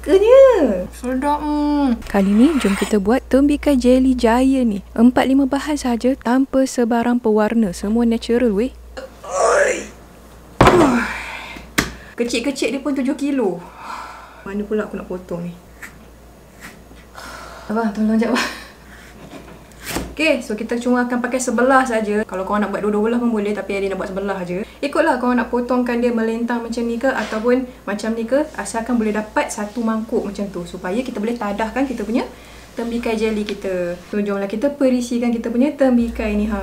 sukanya. Sedap. Kali ni jom kita buat tembikai jelly jaya ni. 4-5 bahan saja tanpa sebarang pewarna. Semua natural weh. Kecil-kecil dia pun 7 kilo. Mana pula aku nak potong ni? Abang, tolong sekejap abang. Okay, so kita cuma akan pakai sebelah saja. Kalau korang nak buat dua-dua belah pun boleh, tapi Ellie nak buat sebelah aja. Ikutlah korang nak potongkan dia melentang macam ni ke ataupun macam ni ke, asalkan boleh dapat satu mangkuk macam tu supaya kita boleh tadahkan kita punya tembikai jelly kita. So jomlah kita perisikan kita punya tembikai ni ha.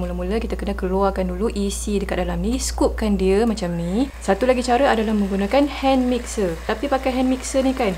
Mula-mula kita kena keluarkan dulu isi dekat dalam ni, scoopkan dia macam ni. Satu lagi cara adalah menggunakan hand mixer. Tapi pakai hand mixer ni kan,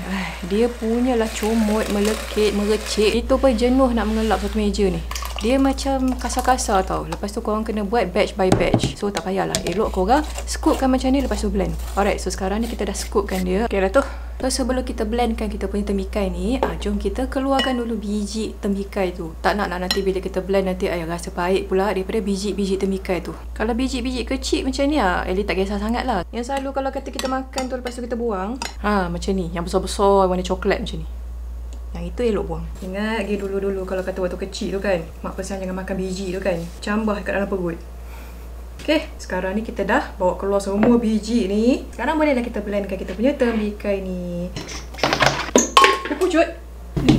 dia punyalah comot, melekit, merecik. Itu pun jenuh nak mengelap satu meja ni. Dia macam kasar-kasar tau. Lepas tu korang kena buat batch by batch. So tak payahlah. Elok korang scoopkan macam ni lepas tu blend. Alright, so sekarang ni kita dah scoopkan dia. Okay lah tu. So sebelum kita blendkan kita punya tembikai ni, jom kita keluarkan dulu biji tembikai tu. Tak nak nanti bila kita blend nanti rasa pahit pula daripada biji-biji tembikai tu. Kalau biji-biji kecil macam ni Ellie tak kisah sangat lah. Yang selalu kalau kata kita makan tu lepas tu kita buang, macam ni. Yang besar-besar warna coklat macam ni. Yang itu elok buang. Ingat lagi dulu-dulu kalau kata waktu kecil tu kan, mak pesan jangan makan biji tu kan, cambah kat dalam perut. Okay, sekarang ni kita dah bawa keluar semua biji ni. Sekarang bolehlah kita blendkan kita punya tembikai ni. Pujut.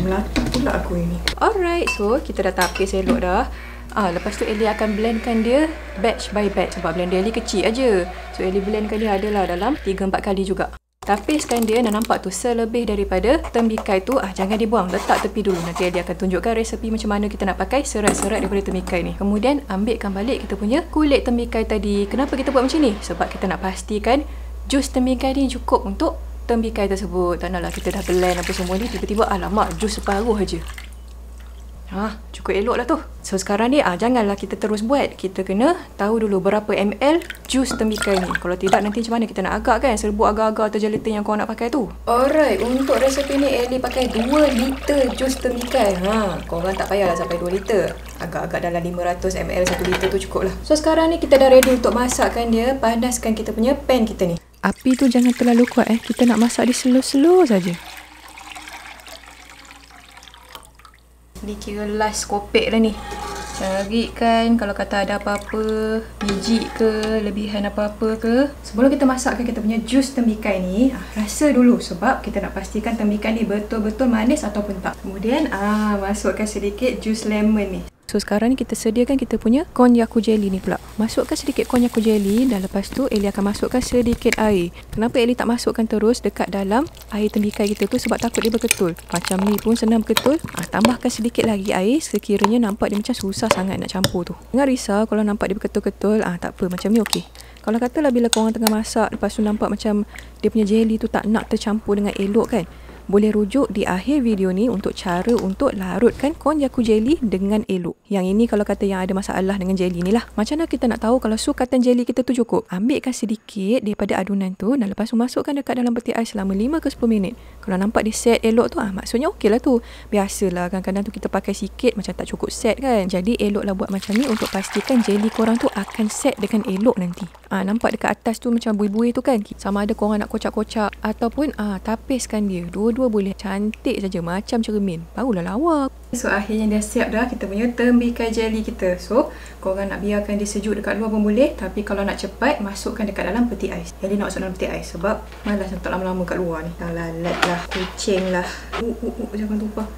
Melata pula aku ini. Alright, so kita dah tapis elok dah. Lepas tu Ellie akan blendkan dia batch by batch. Sebab blender Ellie kecil aja. So Ellie blendkan dia adalah dalam 3-4 kali juga. Tapiskan dia, dah nampak tu selebih daripada tembikai tu. Jangan dibuang, letak tepi dulu. Nanti dia akan tunjukkan resepi macam mana kita nak pakai serat-serat daripada tembikai ni. Kemudian ambilkan balik kita punya kulit tembikai tadi. Kenapa kita buat macam ni? Sebab kita nak pastikan jus tembikai ni cukup untuk tembikai tersebut. Tak naklah kita dah blend apa semua ni, tiba-tiba alamak jus separuh aja. Cukup elok lah tu. So sekarang ni janganlah kita terus buat. Kita kena tahu dulu berapa ml jus tembikai ni. Kalau tidak nanti macam mana kita nak agak kan, serbuk agar-agar atau gelatin yang korang nak pakai tu. Alright, untuk resepi ni Ellie pakai 2 liter jus tembikai. Korang tak payahlah sampai 2 liter. Agak-agak dalam 500 ml 1 liter tu cukup lah. So sekarang ni kita dah ready untuk masakkan dia. Panaskan kita punya pan kita ni. Api tu jangan terlalu kuat Kita nak masak dia slow-slow saja. Ni kira last kopek dah ni. Carikan kalau kata ada apa-apa biji ke, lebihan apa-apa ke. Sebelum kita masakkan kita punya jus tembikai ni, rasa dulu sebab kita nak pastikan tembikai ni betul-betul manis ataupun tak. Kemudian masukkan sedikit jus lemon ni. So sekarang ni kita sediakan kita punya konjaku jelly ni pula. Masukkan sedikit konjaku jelly dan lepas tu Ellie akan masukkan sedikit air. Kenapa Ellie tak masukkan terus dekat dalam air tembikai kita tu? Sebab takut dia berketul. Macam ni pun senang berketul. Tambahkan sedikit lagi air sekiranya nampak dia macam susah sangat nak campur tu. Jangan risau kalau nampak dia berketul-ketul. Tak apa, macam ni okey. Kalau katalah bila korang tengah masak lepas tu nampak macam dia punya jelly tu tak nak tercampur dengan elok kan, boleh rujuk di akhir video ni untuk cara untuk larutkan konjaku jelly dengan elok. Yang ini kalau kata yang ada masalah dengan jelly ni lah. Macam mana kita nak tahu kalau sukatan jelly kita tu cukup? Ambilkan sedikit daripada adunan tu dan lepas tu masukkan dekat dalam peti ais selama 5 ke 10 minit. Kalau nampak dia set elok tu, maksudnya okey lah tu. Biasalah kadang-kadang tu kita pakai sikit macam tak cukup set kan. Jadi eloklah buat macam ni untuk pastikan jelly korang tu akan set dengan elok nanti. Nampak dekat atas tu macam buih-buih tu kan. Sama ada korang nak kocak-kocak ataupun tapiskan dia. Dua-dua boleh. Cantik saja macam cermin. Barulah lawa. So akhirnya dah siap dah kita punya tembikai jelly kita. So korang nak biarkan dia sejuk dekat luar pun boleh. Tapi kalau nak cepat, masukkan dekat dalam peti ais. Jadi nak masuk dalam peti ais sebab malas nak tak lama-lama kat luar ni. Lalat lah, kucing lah. Jangan tumpah.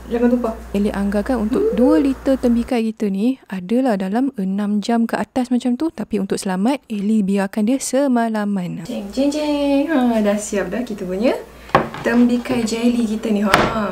Jangan tumpah. Ellie anggarkan untuk 2 liter tembikai kita ni adalah dalam 6 jam ke atas macam tu. Tapi untuk selamat, Ellie biarkan dia semalaman. Jeng. Dah siap dah kita punya tembikai jelly kita ni.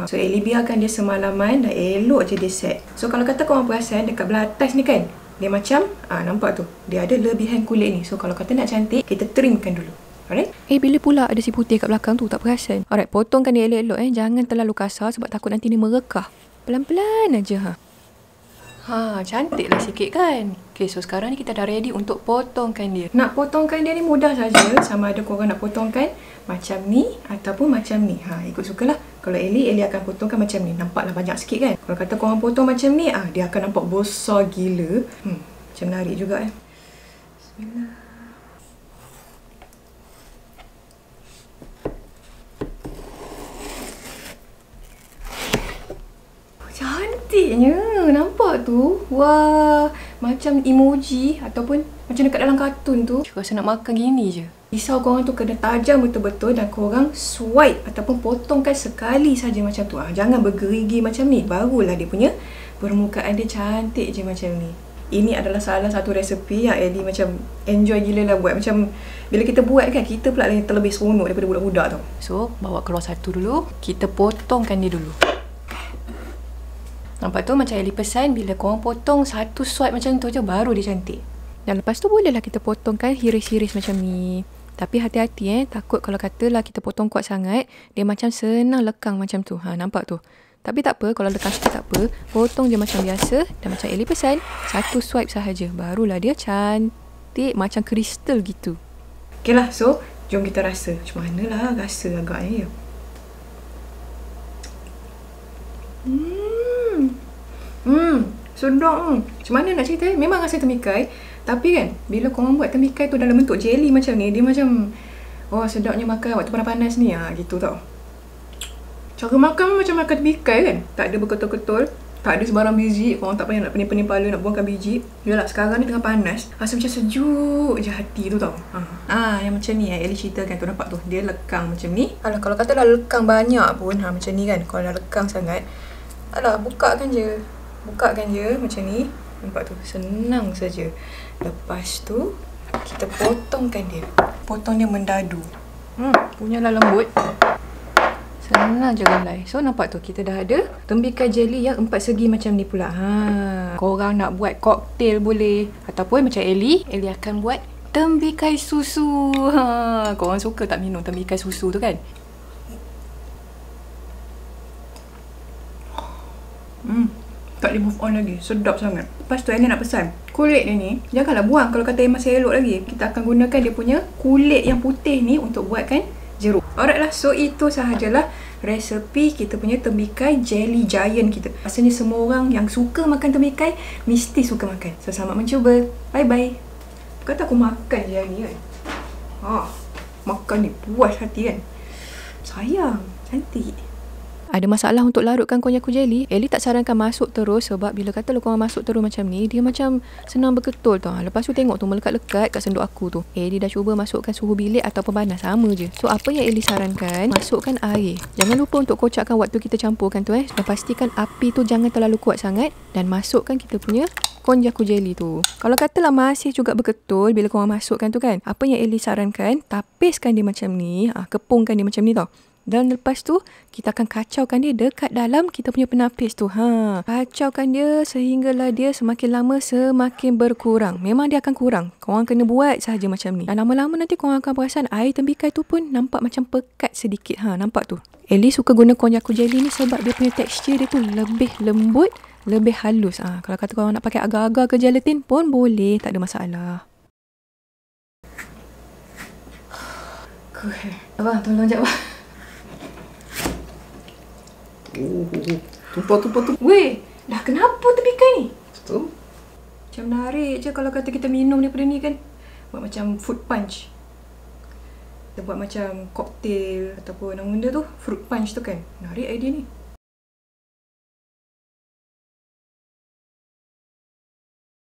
So Ellie biarkan dia semalaman dan elok je dia set. So kalau kata korang perasan dekat belah atas ni kan, dia macam nampak tu, dia ada lebihan kulit ni. So kalau kata nak cantik, kita trimkan dulu. Alright. Bila pula ada si putih kat belakang tu tak perasan. Alright, potongkan dia elok-elok jangan terlalu kasar sebab takut nanti dia merekah. Pelan-pelan aja cantiklah sikit kan. Okay, so sekarang ni kita dah ready untuk potongkan dia. Nak potongkan dia ni mudah saja. Sama ada korang nak potongkan macam ni ataupun macam ni. Ikut sukalah. Kalau Ellie akan potongkan macam ni. Nampaklah banyak sikit kan. Kalau kata korang potong macam ni, dia akan nampak besar gila. Macam menarik juga Bismillah. Cantiknya. Nampak tu? Wah, macam emoji ataupun macam dekat dalam kartun tu. Rasa nak makan gini je. Risau korang tu kena tajam betul-betul dan korang swipe ataupun potongkan sekali saja macam tu. Jangan bergerigi macam ni. Barulah dia punya permukaan dia cantik je macam ni. Ini adalah salah satu resepi yang Ellie macam enjoy gila lah buat. Macam bila kita buat kan, kita pula yang terlebih seronok daripada budak-budak tau. So, bawa keluar satu dulu. Kita potongkan dia dulu. Nampak tu macam Ellie pesan, bila korang potong satu swipe macam tu je, baru dia cantik. Dan lepas tu bolehlah kita potongkan hiris-hiris macam ni. Tapi hati-hati takut kalau katalah kita potong kuat sangat, dia macam senang lekang macam tu. Nampak tu? Tapi tak apa, kalau lekang sikit tak apa. Potong je macam biasa. Dan macam Ellie pesan, satu swipe sahaja. Barulah dia cantik macam kristal gitu. Okay lah, so jom kita rasa. Macam mana lah rasa agaknya ya. Sedap. Macam mana nak cerita? Memang rasa temikai. Tapi kan, bila korang buat temikai tu dalam bentuk jelly macam ni, dia macam, oh sedapnya makan waktu panas-panas ni gitu tau. Cara makan macam makan temikai kan. Tak ada berketul-ketul, tak ada sebarang biji. Korang tak payah nak pening-pening kepala nak buangkan biji. Yalah, sekarang ni tengah panas, rasa macam sejuk je hati tu tau. Yang macam ni Ellie ceritakan tu, nampak tu, dia lekang macam ni. Alah, kalau katalah lekang banyak pun macam ni kan, kalau dah lekang sangat, alah, bukakan je macam ni. Nampak tu, senang saja. Lepas tu kita potongkan dia. Potong dia mendadu. Punyalah lembut. Senang je galai. So nampak tu, kita dah ada tembikai jelly yang 4 segi macam ni pula. Korang nak buat koktail boleh, ataupun macam Ellie akan buat tembikai susu. Korang suka tak minum tembikai susu tu kan? Tak boleh move on lagi. Sedap sangat. Lepas tu Ellie nak pesan, kulit dia ni janganlah buang kalau kata masih elok lagi. Kita akan gunakan dia punya kulit yang putih ni untuk buatkan jeruk. Alright lah, so itu sahajalah resepi kita punya tembikai jelly giant kita. Rasanya semua orang yang suka makan tembikai mesti suka makan. So selamat mencuba. Bye bye. Kata aku makan je hari ni kan. Makan ni puas hati kan. Sayang, cantik. Ada masalah untuk larutkan konjaku jelly, Ellie tak sarankan masuk terus sebab bila kata lu korang masuk terus macam ni, dia macam senang berketul tau. Lepas tu tengok tu melekat-lekat kat sendok aku tu. Ellie dah cuba masukkan suhu bilik ataupun panas, sama je. So apa yang Ellie sarankan, masukkan air. Jangan lupa untuk kocakkan waktu kita campurkan tu dan pastikan api tu jangan terlalu kuat sangat dan masukkan kita punya konjaku jelly tu. Kalau katalah masih juga berketul bila korang masukkan tu kan, apa yang Ellie sarankan, tapiskan dia macam ni, kepungkan dia macam ni tau. Dan lepas tu, kita akan kacaukan dia dekat dalam kita punya penapis tu. Kacaukan dia sehinggalah dia semakin lama semakin berkurang. Memang dia akan kurang. Korang kena buat sahaja macam ni. Dan lama-lama nanti korang akan perasan air tembikai tu pun nampak macam pekat sedikit. Nampak tu? Ellie suka guna konjaku jelly ni sebab dia punya tekstur dia tu lebih lembut, lebih halus. Kalau kata korang nak pakai agar-agar ke gelatin pun boleh. Tak ada masalah. Abang, tolong jap abang. Tumpah. Weh, dah kenapa tembikai ni? Tu macam narik je kalau kata kita minum daripada ni kan. Buat macam fruit punch. Kita buat macam koktail ataupun nama benda tu, fruit punch tu kan. Narik idea ni.